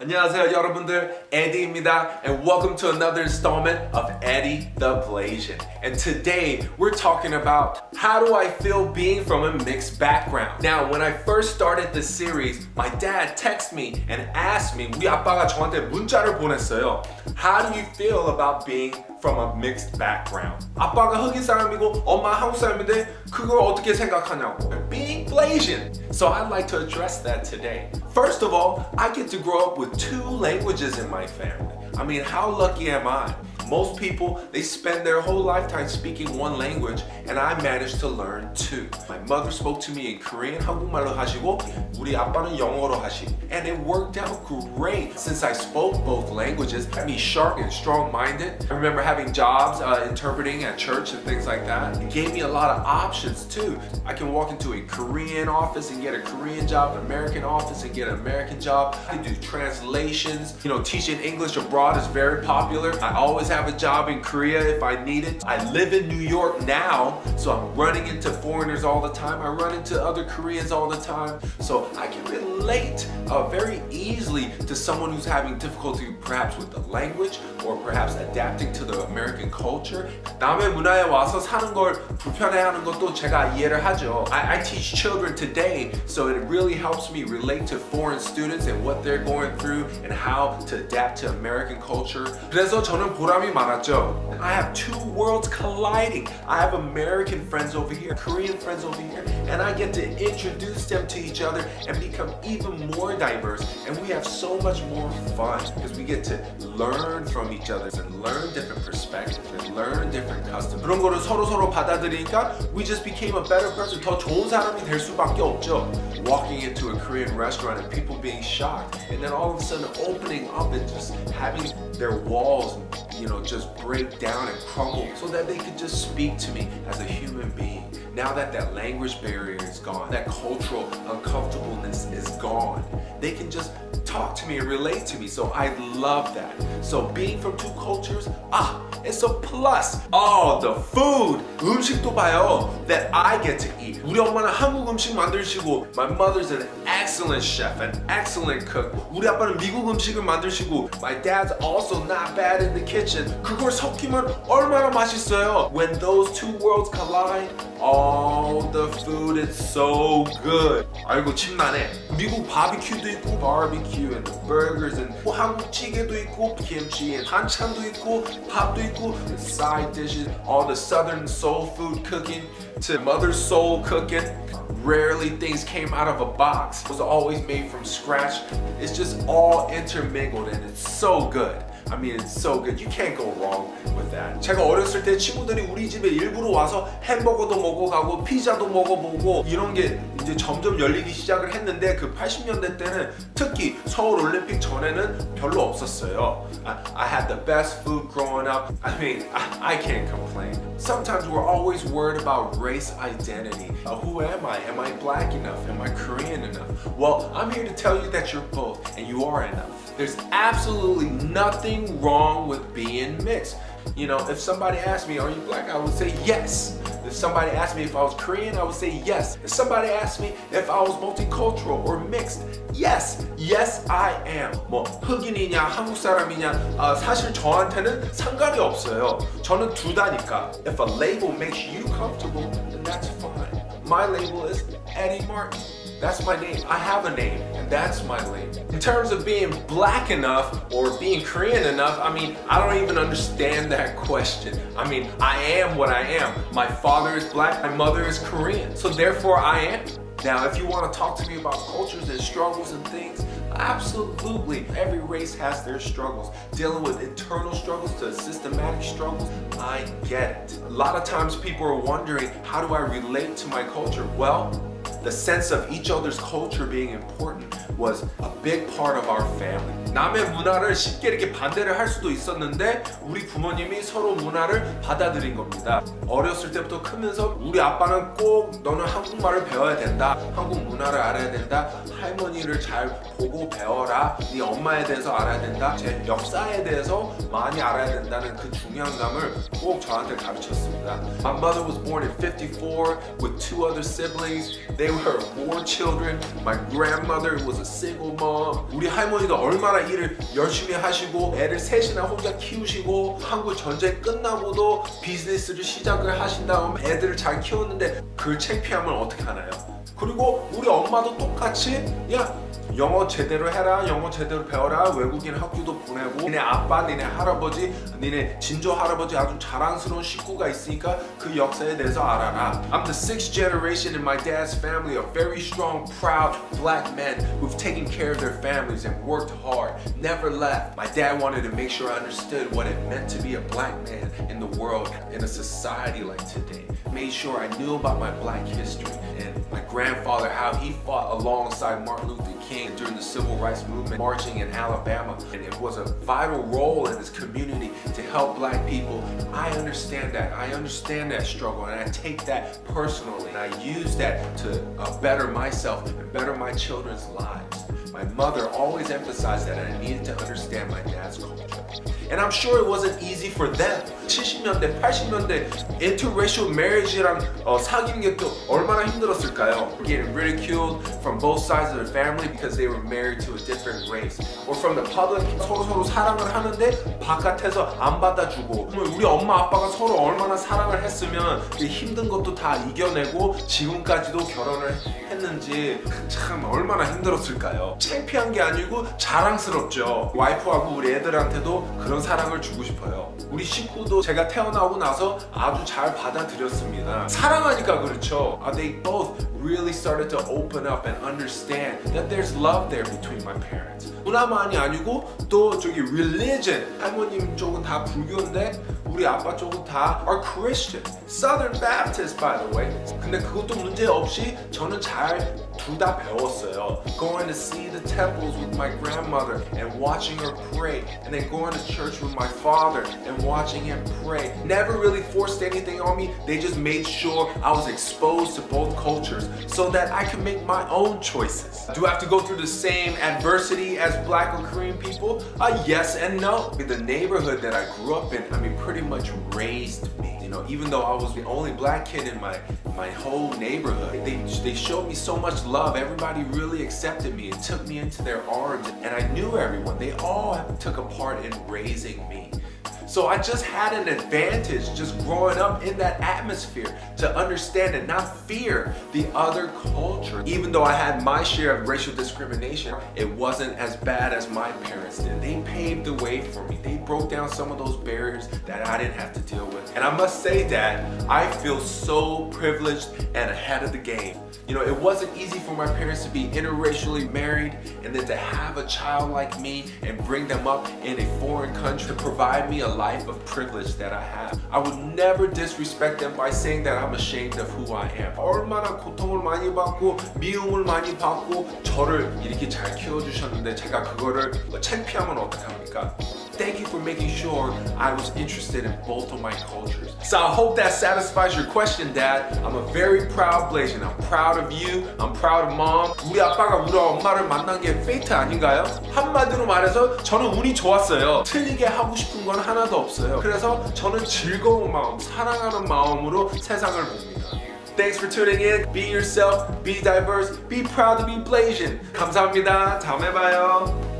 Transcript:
안녕하세요 여러분들, Eddie입니다, and welcome to another installment of Eddie The Blasian. And today we're talking about how do I feel being from a mixed background. Now, when I first started this series, my dad texted me and asked me, 우리 아빠가 저한테 문자를 보냈어요. How do you feel about being from a mixed background? 아빠가 흑인 사람이고 엄마 한국 사람인데 그걸 어떻게 생각하냐고. Being Blasian. So I'd like to address that today. First of all, I get to grow up with 2 languages in my family. I mean, how lucky am I? Most people, they spend their whole lifetime speaking 1 language, and I managed to learn 2. My mother spoke to me in Korean, 한국말로 하시고 우리 아빠는 영어로 하시고, and it worked out great. Since I spoke both languages, it made me sharp and strong-minded. I remember having jobs interpreting at church and things like that. It gave me a lot of options too. I can walk into a Korean office and get a Korean job, an American office and get an American job. I do translations. You know, teaching English abroad is very popular. I always have a job in Korea if I need it. I live in New York now, so I'm running into foreigners all the time. I run into other Koreans all the time. So I can relate very easily to someone who's having difficulty perhaps with the language or perhaps adapting to the American culture. 남의 문화에 와서 사는 걸 불편해하는 것도 제가 이해를 하죠. I teach children today, so it really helps me relate to foreign students and what they're going through and how to adapt to American culture. 그래서 저는 보람이 많았죠. I have 2 worlds colliding. I have American friends over here, Korean friends over here, and I get to introduce them to each other and become even more diverse. And we have so much more fun because we get to learn from each other and learn different perspectives and learn different customs. 그런 거를 서로 받아들이니까 we just became a better person. 더 좋은 사람이 될 수밖에 없죠. Walking into a Korean restaurant and people being shocked, and then all of a sudden opening up and just having their walls, you know, just break down and crumble so that they could just speak to me as a human being. Now that that language barrier is gone, that cultural uncomfortableness is gone, they can just talk to me and relate to me. So I love that. So being from 2 cultures, it's a plus. Oh, the food, 음식도 봐요, that I get to eat. 우리 엄마는 한국 음식 만드시고, my mother's an excellent chef, an excellent cook. 우리 아빠는 미국 음식을 만드시고, my dad's also not bad in the kitchen. 그걸 섞이면 얼마나 맛있어요. When those 2 worlds collide, oh, the food is so good. 아이고 침나네. 미국 바비큐도 있고, barbecue and burgers and 한국 찌개도 있고, kimchi and 한찬도 있고, 밥도 있고, the side dishes, all the southern soul food cooking to mother's soul cooking. Rarely things came out of a box. It was always made from scratch. It's just all intermingled and it's so good. I mean, it's so good. You can't go wrong with that. 제가 어렸을 때 친구들이 우리 집에 일부러 와서 햄버거도 먹어가고 피자도 먹어보고 이런 게 이제 점점 열리기 시작을 했는데 그 80년대 때는 특히 서울 올림픽 전에는 별로 없었어요. I had the best food growing up. I mean, I can't complain. Sometimes we're always worried about race identity. Who am I? Am I black enough? Am I Korean enough? Well, I'm here to tell you that you're both and you are enough. There's absolutely nothing wrong with being mixed. You know, if somebody asked me, are you black? I would say yes. If somebody asked me if I was Korean, I would say yes. If somebody asked me if I was multicultural or mixed, yes. Yes, I am. 뭐 흑인이냐 한국 사람이냐 사실 저한테는 상관이 없어요. 저는 둘 다니까. If a label makes you comfortable, then that's fine. My label is Eddie Martin. That's my name. I have a name, and that's my label. In terms of being black enough or being Korean enough, I mean, I don't even understand that question. I mean, I am what I am. My father is black, my mother is Korean, so therefore I am. Now, if you want to talk to me about cultures and struggles and things, absolutely. Every race has their struggles. Dealing with internal struggles to systematic struggles, I get it. A lot of times people are wondering, how do I relate to my culture? Well, the sense of each other's culture being important was a big part of our family. 남의 문화를 쉽게 이렇게 반대를 할 수도 있었는데 우리 부모님이 서로 문화를 받아들인 겁니다. 어렸을 때부터 크면서 우리 아빠는 꼭 너는 한국말을 배워야 된다. 한국 문화를 알아야 된다. 할머니를 잘 보고 배워라. 네 엄마에 대해서 알아야 된다. 제 역사에 대해서 많이 알아야 된다는 그 중요함을 꼭 저한테 가르쳤습니다. My mother was born in 54 with 2 other siblings. They were 4 children. My grandmother was a single mom. 우리 할머니도 얼마나 일을 열심히 하시고 애를 셋이나 혼자 키우시고 한국 전쟁 끝나고도 비즈니스를 시작을 하신 다음 애들을 잘 키웠는데 그 창피함을 어떻게 하나요? 그리고 우리 엄마도 똑같이 야 영어 제대로 해라, 영어 제대로 배워라, 외국인 학교도 보내고 니네 아빠, 니네 할아버지, 니네 진조 할아버지 아주 자랑스러운 식구가 있으니까 그 역사에 대해서 알아라. I'm the sixth generation in my dad's family of very strong, proud black men who've taken care of their families and worked hard, never left. My dad wanted to make sure I understood what it meant to be a black man in the world, in a society like today. Made sure I knew about my black history and my grandfather, how he fought alongside Martin Luther King during the civil rights movement, marching in Alabama, and it was a vital role in his community to help black people. I understand that struggle, and I take that personally, and I use that to better myself and better my children's lives. My mother always emphasized that I needed to understand my dad's culture. And I'm sure it wasn't easy for them. 70년대, 80년대 interracial marriage랑 사귀는 게 또 얼마나 힘들었을까요? Getting ridiculed from both sides of the family because they were married to a different race. Or from the public, 서로 사랑을 하는데 바깥에서 안 받아주고. 우리 엄마 아빠가 서로 얼마나 사랑을 했으면 그 힘든 것도 다 이겨내고 지금까지도 결혼을 했는지 참 얼마나 힘들었을까요? 창피한 게 아니고 자랑스럽죠. 와이프하고 우리 애들한테도 그런 사랑을 주고 싶어요. 우리 식구도 제가 태어나고 나서 아주 잘 받아들였습니다. 사랑하니까 그렇죠. They both really started to open up and understand that there's love there between my parents. 문화만이 아니고 또 저기 religion, 할머님 쪽은 다 불교인데 우리 아빠 쪽은 다 are Christian, Southern Baptist by the way. 근데 그것도 문제 없이 저는 잘 둘 다 배웠어요. Going to see the temples with my grandmother and watching her pray, and then going to church with my father and watching him pray. Never really forced anything on me. They just made sure I was exposed to both cultures so that I could make my own choices. Do I have to go through the same adversity as black or Korean people? Yes and no. The neighborhood that I grew up in, pretty much raised me. You know, even though I was the only black kid in my whole neighborhood, they showed me so much love. Everybody really accepted me and took me into their arms, and I knew everyone. They all took a part in raising me. So I just had an advantage just growing up in that atmosphere to understand and not fear the other culture. Even though I had my share of racial discrimination, it wasn't as bad as my parents did. They paved the way for me. They broke down some of those barriers that I didn't have to deal with. And I must say that I feel so privileged and ahead of the game. You know, it wasn't easy for my parents to be interracially married and then to have a child like me and bring them up in a foreign country to provide me a life of privilege that I have. I would never disrespect them by saying that I'm ashamed of who I am. 얼마나 고통을 많이 받고 미움을 많이 받고 저를 이렇게 잘 키워주셨는데 제가 그거를 창피하면 어떡합니까? Thank you for making sure I was interested in both of my cultures. So I hope that satisfies your question, Dad. I'm a very proud Blasian. I'm proud of you. I'm proud of Mom. 우리 아빠가 우리 엄마를 만난 게 페이트 아닌가요? 한마디로 말해서 저는 운이 좋았어요. 틀리게 하고 싶은 건 하나도 없어요. 그래서 저는 즐거운 마음, 사랑하는 마음으로 세상을 봅니다. Thanks for tuning in. Be yourself, be diverse, be proud to be Blasian. 감사합니다. 다음에 봐요.